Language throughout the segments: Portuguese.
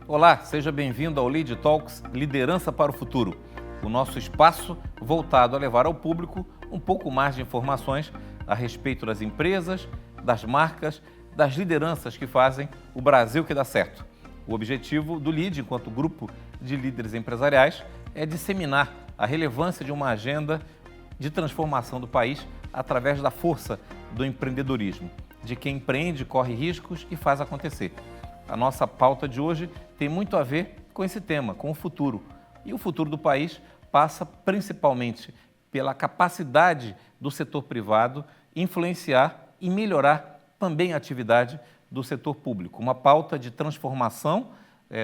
Olá, seja bem-vindo ao Lead Talks Liderança para o Futuro, o nosso espaço voltado a levar ao público um pouco mais de informações a respeito das empresas, das marcas, das lideranças que fazem o Brasil que dá certo. O objetivo do Lead, enquanto grupo de líderes empresariais, é disseminar a relevância de uma agenda de transformação do país através da força do empreendedorismo, de quem empreende, corre riscos e faz acontecer. A nossa pauta de hoje tem muito a ver com esse tema, com o futuro. E o futuro do país passa principalmente pela capacidade do setor privado influenciar e melhorar também a atividade do setor público. Uma pauta de transformação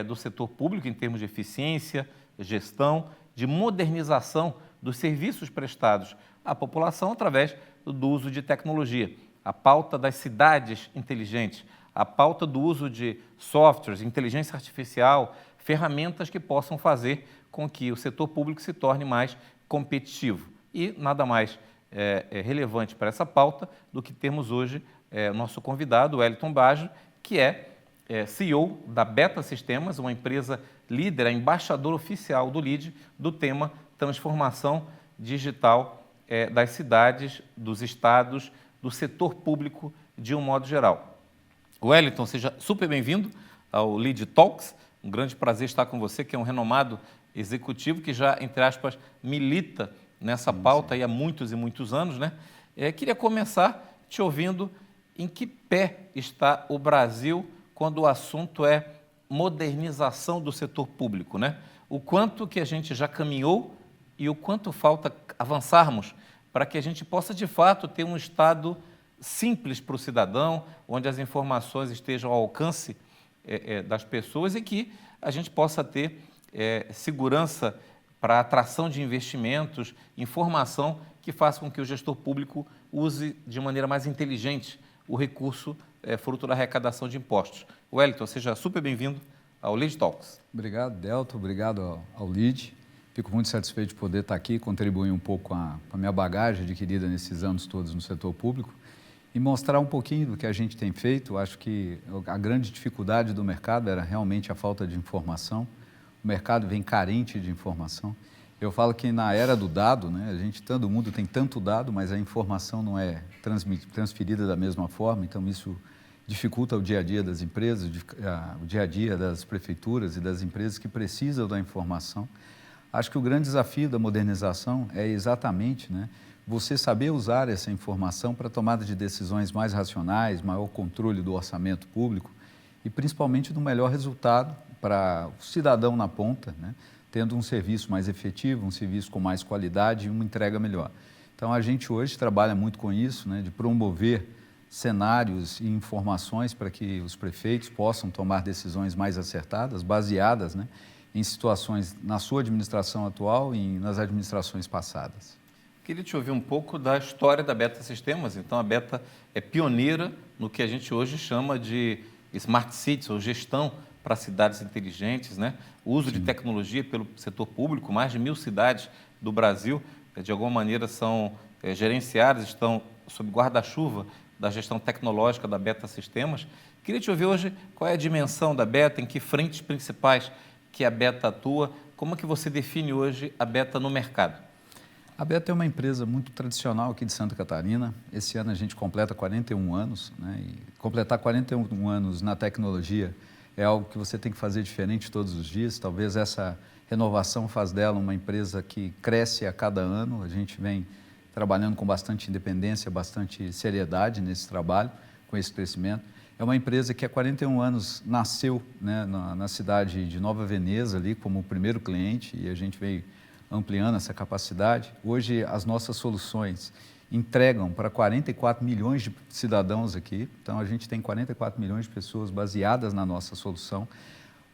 do setor público em termos de eficiência, gestão, de modernização dos serviços prestados à população através do uso de tecnologia. A pauta das cidades inteligentes, a pauta do uso de softwares, inteligência artificial, ferramentas que possam fazer com que o setor público se torne mais competitivo. E nada mais relevante para essa pauta do que termos hoje o nosso convidado, o Wellington Baggio, que é CEO da Beta Sistemas, uma empresa líder, embaixador oficial do LEAD, do tema transformação digital das cidades, dos estados, do setor público de um modo geral. Wellington, seja super bem-vindo ao Lead Talks. Um grande prazer estar com você, que é um renomado executivo que já, entre aspas, milita nessa pauta aí há muitos e muitos anos, né? Queria começar te ouvindo em que pé está o Brasil quando o assunto é modernização do setor público, né? O quanto que a gente já caminhou e o quanto falta avançarmos para que a gente possa, de fato, ter um Estado simples para o cidadão, onde as informações estejam ao alcance das pessoas e que a gente possa ter segurança para a atração de investimentos, informação que faça com que o gestor público use de maneira mais inteligente o recurso fruto da arrecadação de impostos. Wellington, seja super bem-vindo ao Lead Talks. Obrigado, Delto. Obrigado ao Lead. Fico muito satisfeito de poder estar aqui, contribuir um pouco com a minha bagagem adquirida nesses anos todos no setor público e mostrar um pouquinho do que a gente tem feito. Acho que a grande dificuldade do mercado era realmente a falta de informação. O mercado vem carente de informação. Eu falo que na era do dado, né, todo mundo tem tanto dado, mas a informação não é transferida da mesma forma, então isso dificulta o dia a dia das empresas, o dia a dia das prefeituras e das empresas que precisam da informação. Acho que o grande desafio da modernização é exatamente, né, você saber usar essa informação para tomada de decisões mais racionais, maior controle do orçamento público e principalmente do melhor resultado para o cidadão na ponta, né, tendo um serviço mais efetivo, um serviço com mais qualidade e uma entrega melhor. Então, a gente hoje trabalha muito com isso, né, de promover cenários e informações para que os prefeitos possam tomar decisões mais acertadas, baseadas, né, em situações na sua administração atual e nas administrações passadas. Queria te ouvir um pouco da história da Beta Sistemas. Então, a Beta é pioneira no que a gente hoje chama de Smart Cities, ou gestão para cidades inteligentes, né? O uso de tecnologia pelo setor público. Mais de 1.000 cidades do Brasil, de alguma maneira, são gerenciadas, estão sob guarda-chuva da gestão tecnológica da Beta Sistemas. Queria te ouvir hoje qual é a dimensão da Beta, em que frentes principais que a Beta atua, como é que você define hoje a Beta no mercado? A Beta é uma empresa muito tradicional aqui de Santa Catarina. Esse ano a gente completa 41 anos, né? E completar 41 anos na tecnologia é algo que você tem que fazer diferente todos os dias. Talvez essa renovação faz dela uma empresa que cresce a cada ano. A gente vem trabalhando com bastante independência, bastante seriedade nesse trabalho, com esse crescimento. É uma empresa que há 41 anos nasceu, né, na cidade de Nova Veneza, ali como o primeiro cliente, e a gente veio ampliando essa capacidade. Hoje, as nossas soluções entregam para 44 milhões de cidadãos aqui. Então, a gente tem 44 milhões de pessoas baseadas na nossa solução.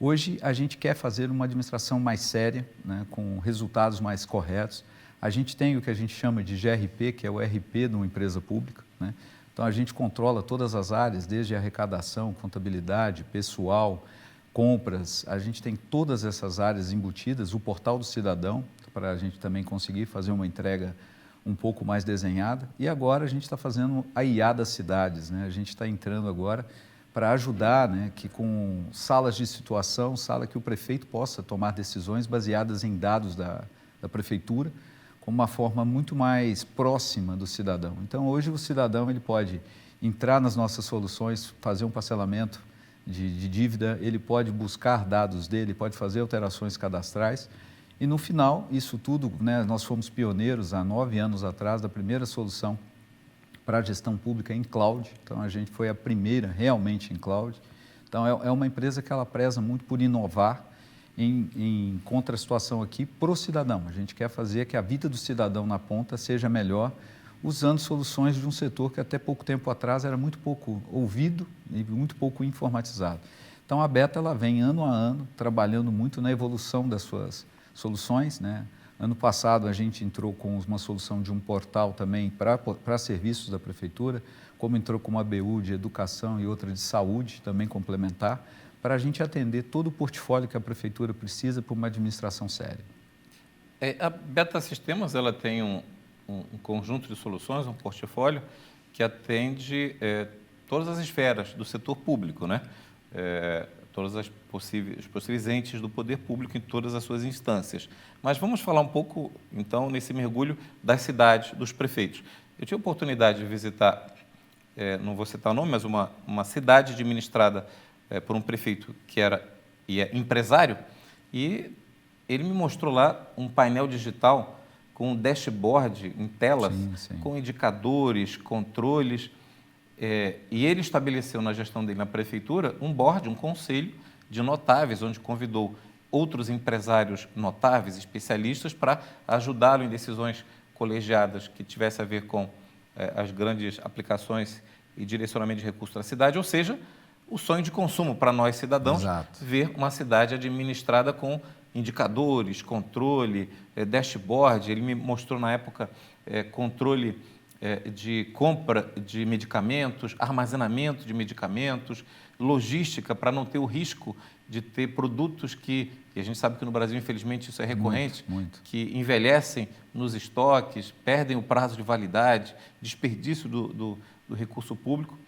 Hoje, a gente quer fazer uma administração mais séria, né, com resultados mais corretos. A gente tem o que a gente chama de GRP, que é o RP de uma empresa pública, né? Então, a gente controla todas as áreas, desde arrecadação, contabilidade, pessoal, compras. A gente tem todas essas áreas embutidas, o portal do cidadão, para a gente também conseguir fazer uma entrega um pouco mais desenhada. E agora a gente está fazendo a IA das cidades, né? A gente está entrando agora para ajudar, né, que com salas de situação, sala que o prefeito possa tomar decisões baseadas em dados da prefeitura, como uma forma muito mais próxima do cidadão. Então, hoje o cidadão ele pode entrar nas nossas soluções, fazer um parcelamento de dívida, ele pode buscar dados dele, pode fazer alterações cadastrais e no final, isso tudo, né, nós fomos pioneiros há 9 anos atrás da primeira solução para a gestão pública em cloud, então a gente foi a primeira realmente em cloud. Então é uma empresa que ela preza muito por inovar em contra a situação aqui para o cidadão. A gente quer fazer que a vida do cidadão na ponta seja melhor, usando soluções de um setor que até pouco tempo atrás era muito pouco ouvido e muito pouco informatizado. Então a Beta ela vem ano a ano trabalhando muito na evolução das suas soluções, né? Ano passado a gente entrou com uma solução de um portal também para serviços da prefeitura, como entrou com uma BU de educação e outra de saúde também complementar, para a gente atender todo o portfólio que a prefeitura precisa para uma administração séria. A Beta Sistemas ela tem um conjunto de soluções, um portfólio que atende todas as esferas do setor público, né? Todas os possíveis entes do poder público em todas as suas instâncias. Mas vamos falar um pouco, então, nesse mergulho das cidades, dos prefeitos. Eu tive a oportunidade de visitar, não vou citar o nome, mas uma cidade administrada por um prefeito que é empresário, e ele me mostrou lá um painel digital com um dashboard em telas, com indicadores, controles, e ele estabeleceu na gestão dele na prefeitura um board, um conselho de notáveis, onde convidou outros empresários notáveis, especialistas, para ajudá-lo em decisões colegiadas que tivessem a ver com as grandes aplicações e direcionamento de recursos da cidade, ou seja, o sonho de consumo para nós cidadãos. Exato. Ver uma cidade administrada com indicadores, controle, dashboard. Ele me mostrou na época controle de compra de medicamentos, armazenamento de medicamentos, logística para não ter o risco de ter produtos que, e a gente sabe que no Brasil, infelizmente, isso é recorrente, muito. Que envelhecem nos estoques, perdem o prazo de validade, desperdício do recurso público.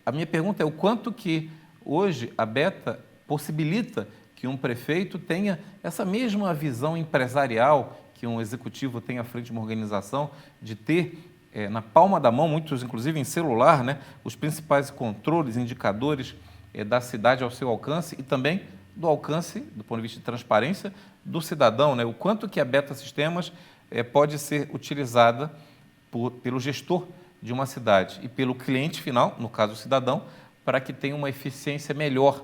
A minha pergunta é o quanto que hoje a Beta possibilita que um prefeito tenha essa mesma visão empresarial que um executivo tem à frente de uma organização, de ter na palma da mão, muitos inclusive em celular, né, os principais controles, indicadores da cidade ao seu alcance e também do alcance, do ponto de vista de transparência, do cidadão, né, o quanto que a Beta Sistemas pode ser utilizada pelo gestor de uma cidade e pelo cliente final, no caso o cidadão, para que tenha uma eficiência melhor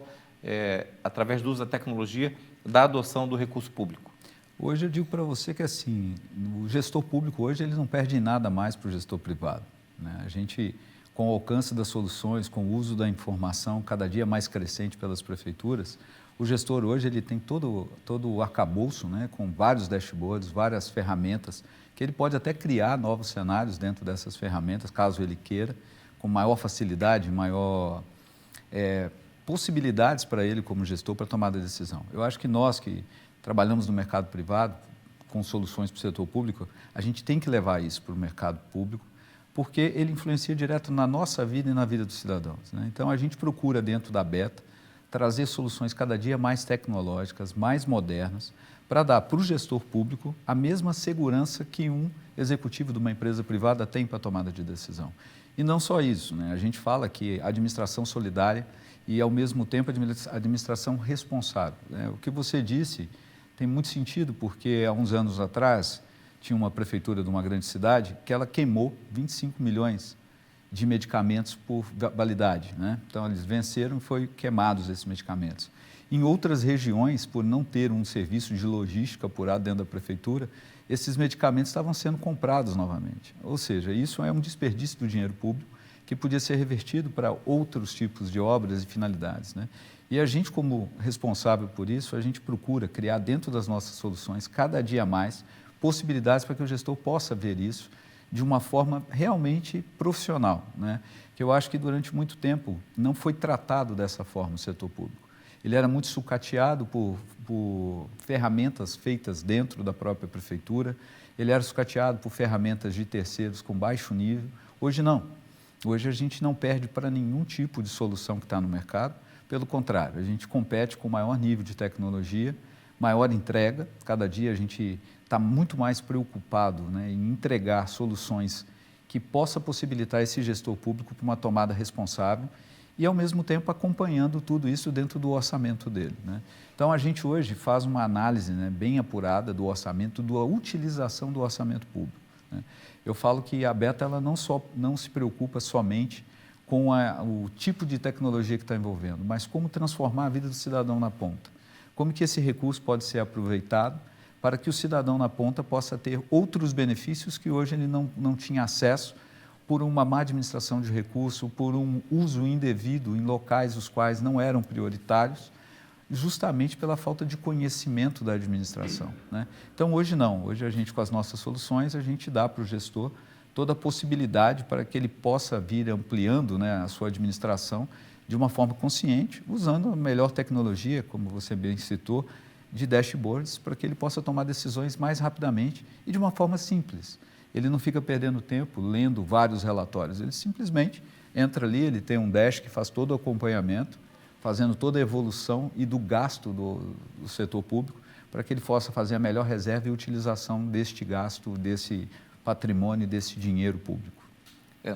através do uso da tecnologia, da adoção do recurso público. Hoje eu digo para você que assim, o gestor público hoje ele não perde nada mais para o gestor privado, né? A gente, com o alcance das soluções, com o uso da informação cada dia mais crescente pelas prefeituras, o gestor hoje ele tem todo o arcabouço, né, com vários dashboards, várias ferramentas, que ele pode até criar novos cenários dentro dessas ferramentas, caso ele queira, com maior facilidade, maior possibilidades para ele como gestor para tomar a decisão. Eu acho que nós que trabalhamos no mercado privado, com soluções para o setor público, a gente tem que levar isso para o mercado público, porque ele influencia direto na nossa vida e na vida dos cidadãos, né? Então, a gente procura, dentro da Beta, trazer soluções cada dia mais tecnológicas, mais modernas, para dar para o gestor público a mesma segurança que um executivo de uma empresa privada tem para a tomada de decisão. E não só isso, né? A gente fala que a administração solidária e, ao mesmo tempo, a administração responsável, né? O que você disse tem muito sentido, porque há uns anos atrás tinha uma prefeitura de uma grande cidade que ela queimou 25 milhões de medicamentos por validade, né? Então, eles venceram e foram queimados esses medicamentos. Em outras regiões, por não ter um serviço de logística apurado dentro da prefeitura, esses medicamentos estavam sendo comprados novamente. Ou seja, isso é um desperdício do dinheiro público que podia ser revertido para outros tipos de obras e finalidades, né? E a gente, como responsável por isso, a gente procura criar dentro das nossas soluções, cada dia mais, possibilidades para que o gestor possa ver isso de uma forma realmente profissional, né? Que eu acho que durante muito tempo não foi tratado dessa forma o setor público. Ele era muito sucateado por ferramentas feitas dentro da própria prefeitura, ele era sucateado por ferramentas de terceiros com baixo nível. Hoje não. Hoje a gente não perde para nenhum tipo de solução que está no mercado, pelo contrário, a gente compete com maior nível de tecnologia, maior entrega, cada dia a gente está muito mais preocupado, né, em entregar soluções que possa possibilitar esse gestor público para uma tomada responsável e, ao mesmo tempo, acompanhando tudo isso dentro do orçamento dele, né? Então, a gente hoje faz uma análise, né, bem apurada do orçamento, da utilização do orçamento público, né? Eu falo que a Beta ela não se preocupa somente com o tipo de tecnologia que está envolvendo, mas como transformar a vida do cidadão na ponta. Como que esse recurso pode ser aproveitado para que o cidadão na ponta possa ter outros benefícios que hoje ele não tinha acesso por uma má administração de recurso, por um uso indevido em locais os quais não eram prioritários, justamente pela falta de conhecimento da administração, né? Então, hoje não. Hoje a gente, com as nossas soluções, a gente dá para o gestor toda a possibilidade para que ele possa vir ampliando, né, a sua administração de uma forma consciente, usando a melhor tecnologia, como você bem citou, de dashboards, para que ele possa tomar decisões mais rapidamente e de uma forma simples. Ele não fica perdendo tempo lendo vários relatórios, ele simplesmente entra ali, ele tem um dash que faz todo o acompanhamento, fazendo toda a evolução e do gasto do setor público, para que ele possa fazer a melhor reserva e utilização deste gasto, desse patrimônio, desse dinheiro público.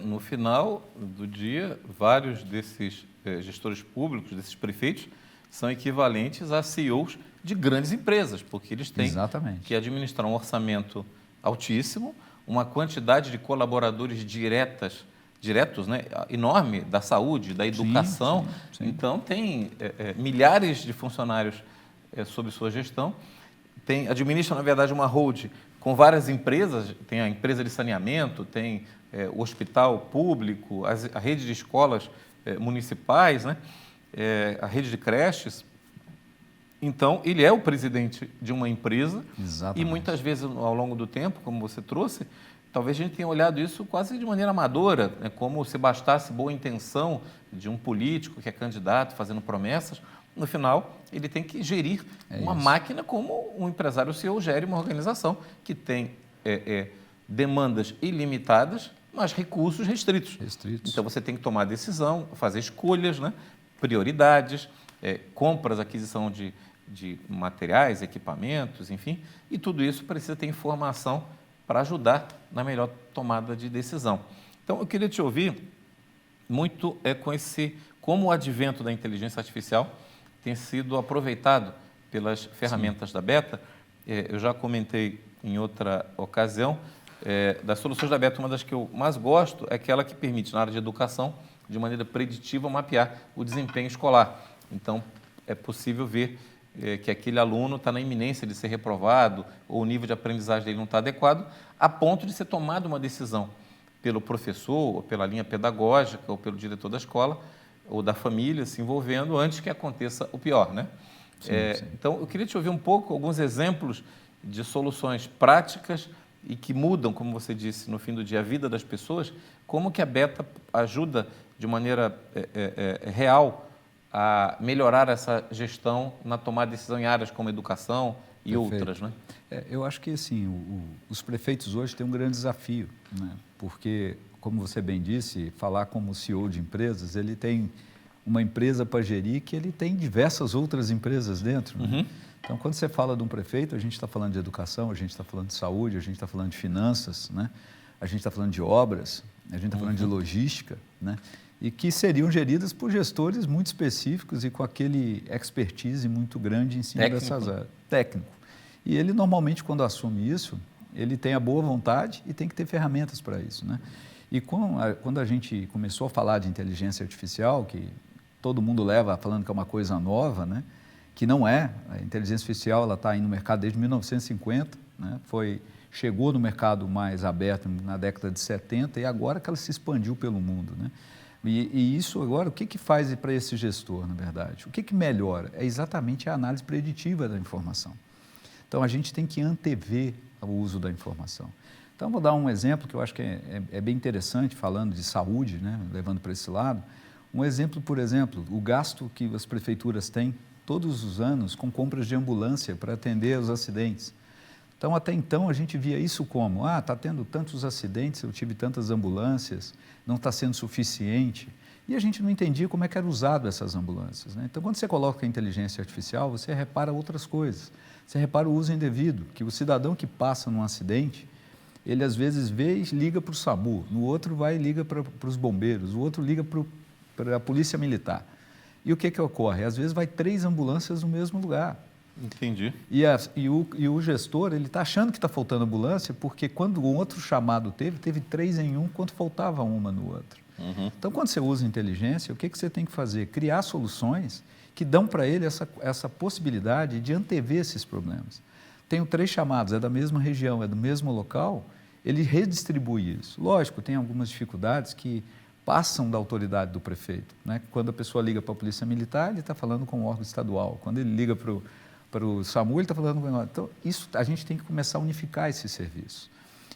No final do dia, vários desses gestores públicos, desses prefeitos, são equivalentes a CEOs de grandes empresas, porque eles têm Exatamente. que administrar um orçamento altíssimo, uma quantidade de colaboradores diretos, né, enorme, da saúde, da educação. Sim. Então, tem milhares de funcionários sob sua gestão. Administra, na verdade, uma holding com várias empresas, tem a empresa de saneamento, tem o hospital público, a rede de escolas municipais, né, a rede de creches. Então, ele é o presidente de uma empresa. Exatamente. E muitas vezes, ao longo do tempo, como você trouxe, talvez a gente tenha olhado isso quase de maneira amadora, né? Como se bastasse boa intenção de um político que é candidato, fazendo promessas. No final, ele tem que gerir uma máquina como um empresário CEO gere uma organização que tem demandas ilimitadas, mas recursos restritos. Então, você tem que tomar decisão, fazer escolhas, né? Prioridades, compras, aquisição de materiais, equipamentos, enfim, e tudo isso precisa ter informação para ajudar na melhor tomada de decisão. Então, eu queria te ouvir muito como o advento da inteligência artificial tem sido aproveitado pelas ferramentas da Beta. Eu já comentei em outra ocasião, das soluções da Beta, uma das que eu mais gosto é aquela que permite, na área de educação, de maneira preditiva, mapear o desempenho escolar. Então, é possível ver que aquele aluno está na iminência de ser reprovado ou o nível de aprendizagem dele não está adequado, a ponto de ser tomada uma decisão pelo professor, ou pela linha pedagógica, ou pelo diretor da escola, ou da família se envolvendo antes que aconteça o pior, né? Sim. Então, eu queria te ouvir um pouco, alguns exemplos de soluções práticas e que mudam, como você disse, no fim do dia, a vida das pessoas, como que a Beta ajuda de maneira real a melhorar essa gestão na tomada de decisão em áreas como educação e outras, né? Eu acho que assim, os prefeitos hoje têm um grande desafio, né? Porque, como você bem disse, falar como CEO de empresas, ele tem uma empresa para gerir que ele tem diversas outras empresas dentro, né? Uhum. Então, quando você fala de um prefeito, a gente está falando de educação, a gente está falando de saúde, a gente está falando de finanças, né? A gente está falando de obras, a gente está falando de logística, né? E que seriam geridas por gestores muito específicos e com aquele expertise muito grande em cima dessas áreas. Técnico. E ele, normalmente, quando assume isso, ele tem a boa vontade e tem que ter ferramentas para isso, né? E quando a gente começou a falar de inteligência artificial, que todo mundo leva falando que é uma coisa nova, né? Que não é. A inteligência artificial está aí no mercado desde 1950, né? Chegou no mercado mais aberto na década de 70 e agora que ela se expandiu pelo mundo, né? E isso agora, o que faz para esse gestor, na verdade? O que melhora? É exatamente a análise preditiva da informação. Então, a gente tem que antever o uso da informação. Então, vou dar um exemplo que eu acho que é bem interessante, falando de saúde, né? Levando para esse lado. Um exemplo, por exemplo, o gasto que as prefeituras têm todos os anos com compras de ambulância para atender os acidentes. Então, até então, a gente via isso como, está tendo tantos acidentes, eu tive tantas ambulâncias, não está sendo suficiente. E a gente não entendia como é que era usado essas ambulâncias, né? Então, quando você coloca a inteligência artificial, você repara outras coisas. Você repara o uso indevido, que o cidadão que passa num acidente, ele às vezes vê e liga para o SAMU, no outro vai e liga para os bombeiros, o outro liga para a polícia militar. E o que ocorre? Às vezes vai 3 ambulâncias no mesmo lugar. Entendi. E o gestor, ele está achando que está faltando ambulância, porque quando o outro chamado teve 3 em um, quando faltava uma no outro. Então, quando você usa inteligência, o que você tem que fazer? Criar soluções que dão para ele essa possibilidade de antever esses problemas. Tenho 3 chamados, é da mesma região, é do mesmo local, ele redistribui isso. Lógico, tem algumas dificuldades que passam da autoridade do prefeito, né? Quando a pessoa liga para a polícia militar, ele está falando com o órgão estadual. Quando ele liga para o SAMU, ele está falando com o... Então, isso, a gente tem que começar a unificar esse serviço.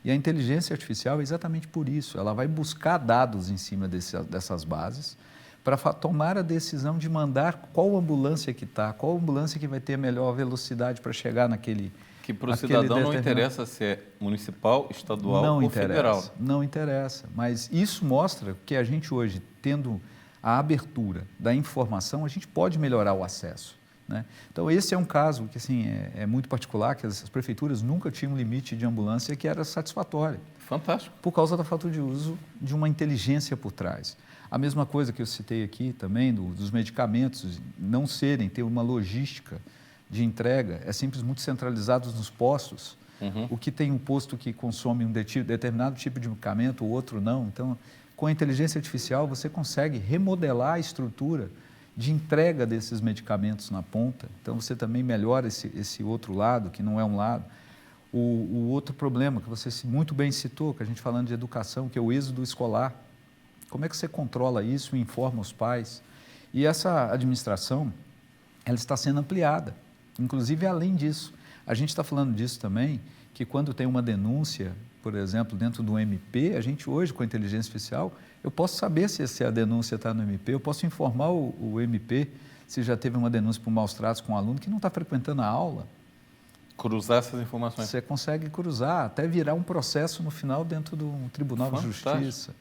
E a inteligência artificial é exatamente por isso. Ela vai buscar dados em cima dessas bases para tomar a decisão de mandar qual ambulância que está, qual ambulância que vai ter a melhor velocidade para chegar naquele... Que para o cidadão não interessa se é municipal, estadual ou federal. Não interessa, mas isso mostra que a gente hoje, tendo a abertura da informação, a gente pode melhorar o acesso, né? Então, esse é um caso que assim, é muito particular, que as prefeituras nunca tinham um limite de ambulância que era satisfatório. Fantástico. Por causa da falta de uso de uma inteligência por trás. A mesma coisa que eu citei aqui também, dos medicamentos não ter uma logística de entrega, é sempre muito centralizados nos postos. O que tem um posto que consome um determinado tipo de medicamento, o outro não. Então, com a inteligência artificial, você consegue remodelar a estrutura de entrega desses medicamentos na ponta. Então, você também melhora esse outro lado, que não é um lado. O outro problema que você muito bem citou, que a gente falando de educação, que é o êxodo escolar. Como é que você controla isso e informa os pais? E essa administração, ela está sendo ampliada. Inclusive, além disso, a gente está falando disso também, que quando tem uma denúncia, por exemplo, dentro do MP, a gente hoje, com a inteligência artificial, eu posso saber se a denúncia está no MP, eu posso informar o MP se já teve uma denúncia por maus tratos com um aluno que não está frequentando a aula. Cruzar essas informações. Você consegue cruzar, até virar um processo no final dentro do Tribunal de Justiça.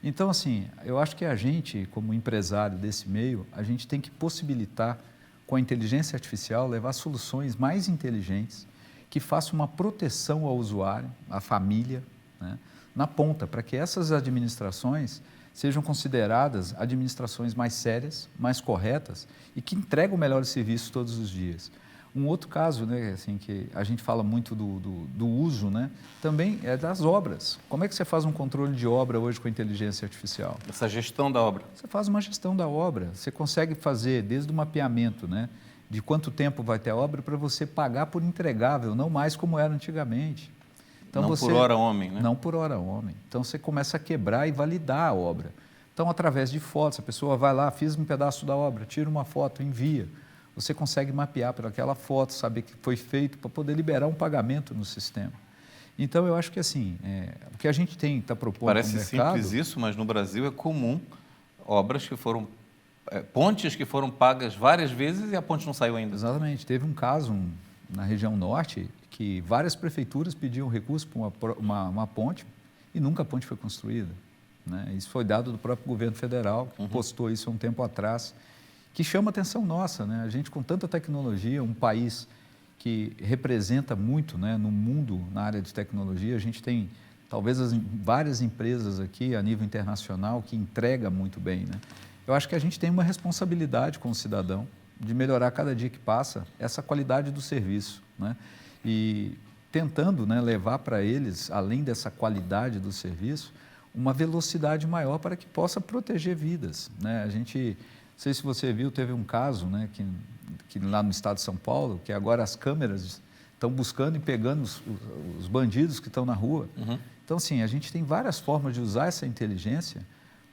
Então, assim, eu acho que a gente, como empresário desse meio, a gente tem que possibilitar, com a inteligência artificial, levar soluções mais inteligentes que façam uma proteção ao usuário, à família, né, na ponta, para que essas administrações sejam consideradas administrações mais sérias, mais corretas e que entregam melhores serviços todos os dias. Um outro caso, né, assim, que a gente fala muito do uso, né, também é das obras. Como é que você faz um controle de obra hoje com a inteligência artificial? Essa gestão da obra. Você faz uma gestão da obra. Você consegue fazer desde o mapeamento, né, de quanto tempo vai ter a obra para você pagar por entregável, não mais como era antigamente. Então, não por hora homem, né? Não por hora homem. Então, você começa a quebrar e validar a obra. Então, através de fotos, a pessoa vai lá, fiz um pedaço da obra, tira uma foto, envia. Você consegue mapear por aquela foto, saber que foi feito para poder liberar um pagamento no sistema. Então, eu acho que assim, o que a gente está propondo Parece no mercado... simples isso, mas no Brasil é comum obras que foram... pontes que foram pagas várias vezes e a ponte não saiu ainda. Exatamente. Teve um caso na região norte que várias prefeituras pediam recurso para uma ponte e nunca a ponte foi construída, né? Isso foi dado do próprio governo federal, que postou isso há um tempo atrás, que chama a atenção nossa, né? A gente com tanta tecnologia, um país que representa muito, né, no mundo na área de tecnologia, a gente tem talvez várias empresas aqui a nível internacional que entrega muito bem, né? Eu acho que a gente tem uma responsabilidade com o cidadão de melhorar cada dia que passa essa qualidade do serviço, né? E tentando, né, levar para eles, além dessa qualidade do serviço, uma velocidade maior para que possa proteger vidas, né? A gente, não sei se você viu, teve um caso, né, que lá no estado de São Paulo, que agora as câmeras estão buscando e pegando os bandidos que estão na rua. Então, assim, a gente tem várias formas de usar essa inteligência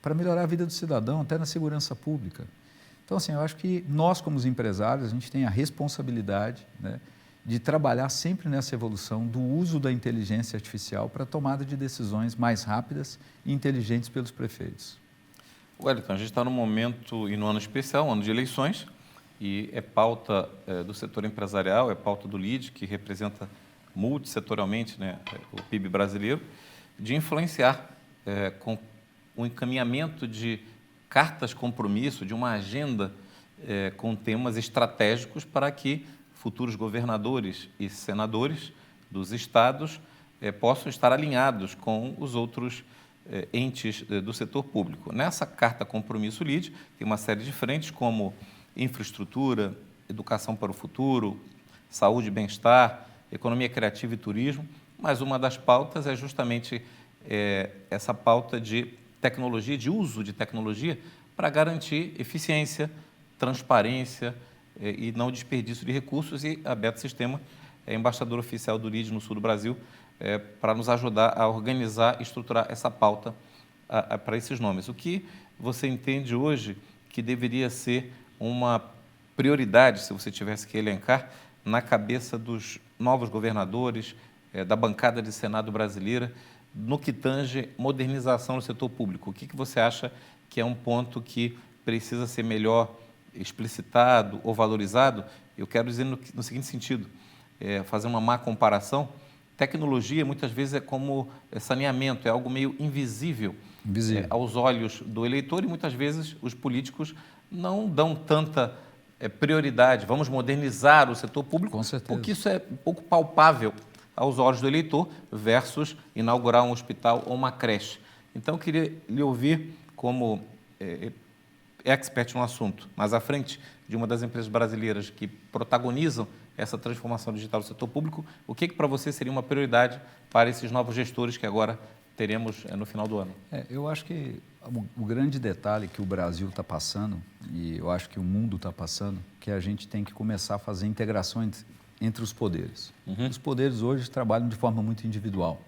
para melhorar a vida do cidadão, até na segurança pública. Então, assim, eu acho que nós, como os empresários, a gente tem a responsabilidade, né, de trabalhar sempre nessa evolução do uso da inteligência artificial para a tomada de decisões mais rápidas e inteligentes pelos prefeitos. Wellington, a gente está num momento e num ano especial, um ano de eleições, e é pauta do setor empresarial, é pauta do LIDE, que representa multissetorialmente, né, o PIB brasileiro, de influenciar com o encaminhamento de cartas compromisso, de uma agenda com temas estratégicos para que futuros governadores e senadores dos estados possam estar alinhados com os outros entes do setor público. Nessa carta compromisso LEAD tem uma série de frentes como infraestrutura, educação para o futuro, saúde e bem-estar, economia criativa e turismo, mas uma das pautas é justamente essa pauta de tecnologia, de uso de tecnologia para garantir eficiência, transparência e não desperdício de recursos, e a Beto Sistema é embaixador oficial do LEAD no sul do Brasil para nos ajudar a organizar e estruturar essa pauta para esses nomes. O que você entende hoje que deveria ser uma prioridade, se você tivesse que elencar, na cabeça dos novos governadores, da bancada de Senado brasileira, no que tange modernização do setor público? O que você acha que é um ponto que precisa ser melhor explicitado ou valorizado? Eu quero dizer no seguinte sentido, fazer uma má comparação. Tecnologia, muitas vezes, é como saneamento, é algo meio invisível aos olhos do eleitor, e muitas vezes os políticos não dão tanta prioridade. Vamos modernizar o setor público, porque isso é um pouco palpável aos olhos do eleitor versus inaugurar um hospital ou uma creche. Então, eu queria lhe ouvir como expert no assunto, mais à frente de uma das empresas brasileiras que protagonizam essa transformação digital do setor público, o que para você seria uma prioridade para esses novos gestores que agora teremos no final do ano? Eu acho que o grande detalhe que o Brasil está passando, e eu acho que o mundo está passando, que a gente tem que começar a fazer integração entre os poderes. Os poderes hoje trabalham de forma muito individual,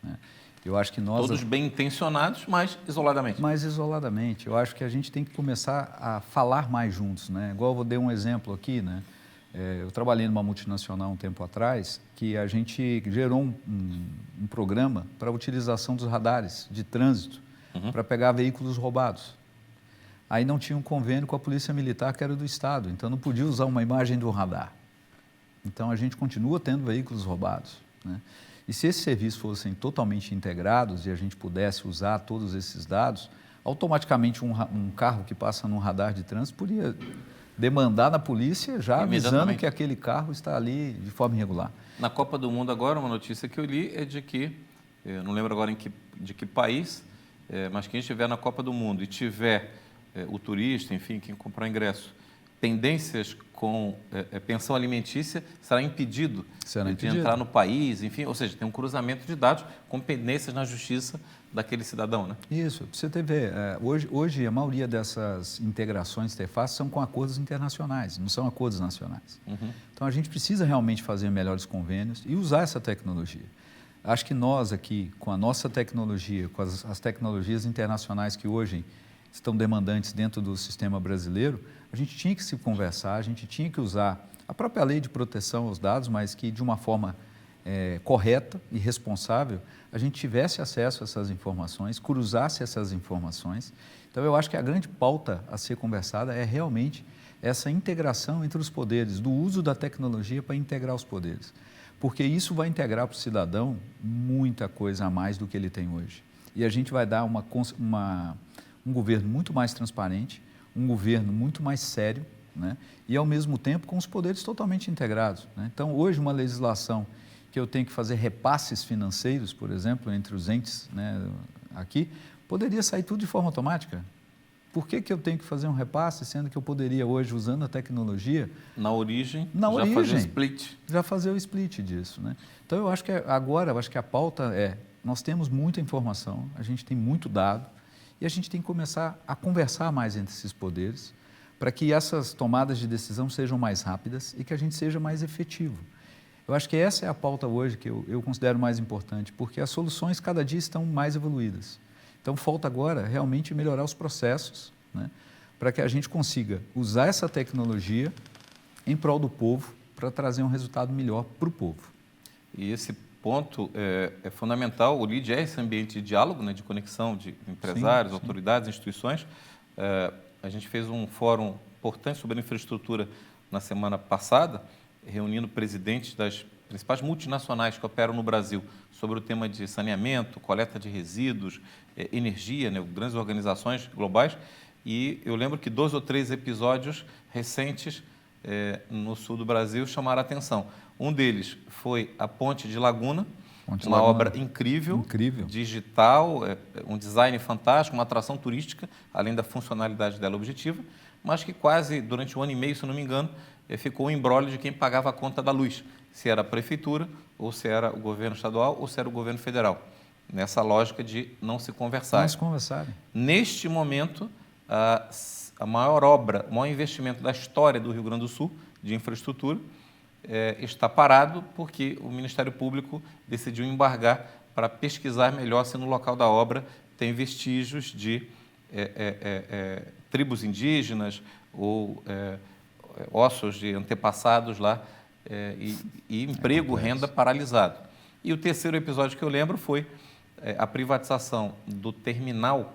né? Eu acho que nós... Todos bem intencionados, mas isoladamente. Mais isoladamente. Eu acho que a gente tem que começar a falar mais juntos, né? Igual eu vou dar um exemplo aqui, né? Eu trabalhei numa multinacional um tempo atrás que a gente gerou um programa para a utilização dos radares de trânsito para pegar veículos roubados. Aí não tinha um convênio com a Polícia Militar, que era do Estado, então não podia usar uma imagem do radar. Então a gente continua tendo veículos roubados, né? E se esses serviços fossem totalmente integrados e a gente pudesse usar todos esses dados, automaticamente um carro que passa num radar de trânsito poderia demandar na polícia já avisando que aquele carro está ali de forma irregular. Na Copa do Mundo agora, uma notícia que eu li é de que, eu não lembro agora de que país, mas quem estiver na Copa do Mundo e tiver o turista, enfim, quem comprou ingresso, pendências com pensão alimentícia, será impedido de entrar no país, enfim, ou seja, tem um cruzamento de dados com pendências na justiça daquele cidadão, né? Isso, para você ver, hoje a maioria dessas integrações interfaces são com acordos internacionais, não são acordos nacionais. Então a gente precisa realmente fazer melhores convênios e usar essa tecnologia. Acho que nós aqui, com a nossa tecnologia, com as tecnologias internacionais que hoje estão demandantes dentro do sistema brasileiro, a gente tinha que se conversar, a gente tinha que usar a própria lei de proteção aos dados, mas que de uma forma correta e responsável, a gente tivesse acesso a essas informações, cruzasse essas informações. Então, eu acho que a grande pauta a ser conversada é realmente essa integração entre os poderes, do uso da tecnologia para integrar os poderes. Porque isso vai integrar para o cidadão muita coisa a mais do que ele tem hoje. E a gente vai dar um governo muito mais transparente, um governo muito mais sério, né? E, ao mesmo tempo, com os poderes totalmente integrados, né? Então, hoje, uma legislação que eu tenho que fazer repasses financeiros, por exemplo, entre os entes, né, aqui, poderia sair tudo de forma automática. Por que eu tenho que fazer um repasse, sendo que eu poderia hoje, usando a tecnologia... Na origem, fazer o split. Já fazer o split disso, né? Então, eu acho que agora, a pauta nós temos muita informação, a gente tem muito dado, e a gente tem que começar a conversar mais entre esses poderes para que essas tomadas de decisão sejam mais rápidas e que a gente seja mais efetivo. Eu acho que essa é a pauta hoje que eu considero mais importante, porque as soluções cada dia estão mais evoluídas. Então, falta agora realmente melhorar os processos, né, para que a gente consiga usar essa tecnologia em prol do povo para trazer um resultado melhor para o povo. E esse ponto é fundamental. O LEAD é esse ambiente de diálogo, né, de conexão de empresários, sim, autoridades, instituições. A gente fez um fórum importante sobre infraestrutura na semana passada, reunindo presidentes das principais multinacionais que operam no Brasil sobre o tema de saneamento, coleta de resíduos, energia, né, grandes organizações globais. E eu lembro que 2 ou 3 episódios recentes no sul do Brasil chamaram a atenção. Um deles foi a Ponte de Laguna, uma obra incrível, digital, um design fantástico, uma atração turística, além da funcionalidade dela objetiva, mas que quase, durante 1 ano e meio, se não me engano, ficou um imbróglio de quem pagava a conta da luz, se era a prefeitura, ou se era o governo estadual, ou se era o governo federal, nessa lógica de não se conversar. Não se conversarem. Neste momento, a maior obra, o maior investimento da história do Rio Grande do Sul, de infraestrutura, está parado porque o Ministério Público decidiu embargar para pesquisar melhor se no local da obra tem vestígios de tribos indígenas ou ossos de antepassados lá e emprego, renda paralisado. E o terceiro episódio que eu lembro foi a privatização do terminal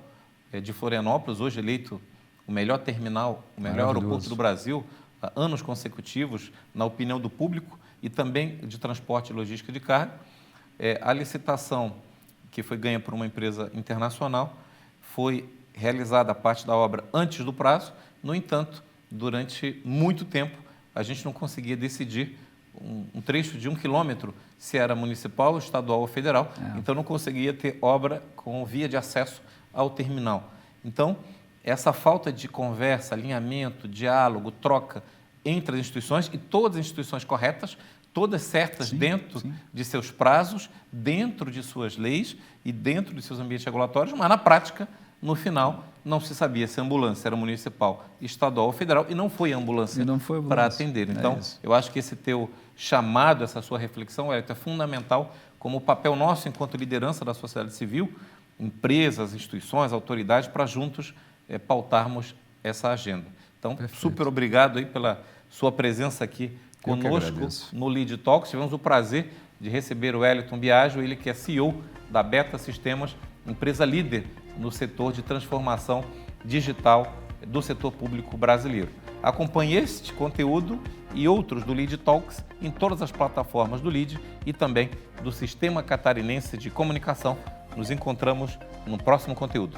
de Florianópolis, hoje eleito o melhor terminal, o melhor aeroporto do Brasil, há anos consecutivos, na opinião do público, e também de transporte e logística de carga. A licitação, que foi ganha por uma empresa internacional, foi realizada a parte da obra antes do prazo. No entanto, durante muito tempo, a gente não conseguia decidir um trecho de 1 quilômetro se era municipal, estadual ou federal. Então, não conseguia ter obra com via de acesso ao terminal. Então, essa falta de conversa, alinhamento, diálogo, troca entre as instituições, e todas as instituições corretas, todas certas dentro de seus prazos, dentro de suas leis e dentro de seus ambientes regulatórios, mas na prática, no final, não se sabia se a ambulância era municipal, estadual ou federal, e não foi a ambulância para atender. Então, eu acho que esse teu chamado, essa sua reflexão, é fundamental como o papel nosso enquanto liderança da sociedade civil, empresas, instituições, autoridades, para juntos pautarmos essa agenda. Então, super obrigado aí pela sua presença aqui conosco no Lead Talks. Tivemos o prazer de receber o Wellington Biagio, ele que é CEO da Beta Sistemas, empresa líder no setor de transformação digital do setor público brasileiro. Acompanhe este conteúdo e outros do Lead Talks em todas as plataformas do Lead e também do Sistema Catarinense de Comunicação. Nos encontramos no próximo conteúdo.